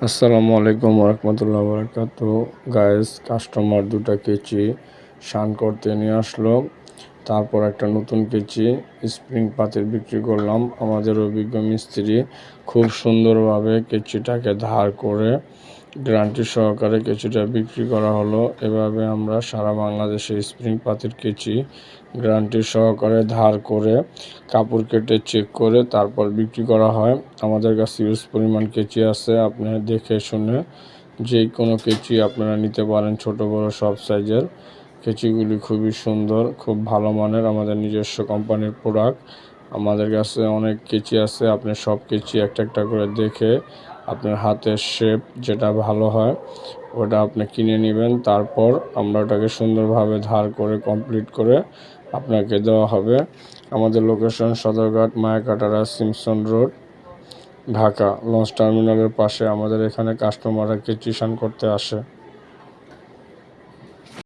আসসালামু আলাইকুম রহমতুল্লাহ বরকাত। গাইস, কাস্টমার দুটা কেচি শান করতে নিয়ে আসলো। তারপর একটা নতুন কেচি স্প্রিং পাতিল বিক্রি করলাম। আমাদের অভিজ্ঞ মিস্ত্রি খুব সুন্দরভাবে কেচিটাকে ধার করে গ্যারান্টি সহকারে কেচিটা বিক্রি করা হলো। এভাবে আমরা সারা বাংলাদেশে স্প্রিং পাতিল কেচি গ্যারান্টি সহকারে ধার করে কাপড় কেটে চেক করে তারপর বিক্রি করা হয়। আমাদের কাছে ইউজ পরিমাণ কেচি আছে, আপনি দেখে শুনে যে কোনো কেচি আপনারা নিতে পারেন, ছোট বড় সব সাইজের। কেচিগুলি খুবই সুন্দর, খুব ভালো মানের, আমাদের নিজস্ব কোম্পানির প্রোডাক্ট। আমাদের কাছে অনেক কেচি আছে, আপনি সব কেচি একটা একটা করে দেখে আপনার হাতের শেপ যেটা ভালো হয় ওটা আপনি কিনে নেবেন। তারপর আমরা ওটাকে সুন্দরভাবে ধার করে কমপ্লিট করে আপনাকে দেওয়া হবে। আমাদের location Sadarghat, Mayakatara, Simpson road, Dhaka. Launch টার্মিনালের পাশে আমাদের এখানে কাস্টমাররা কেচি শান করতে আসে।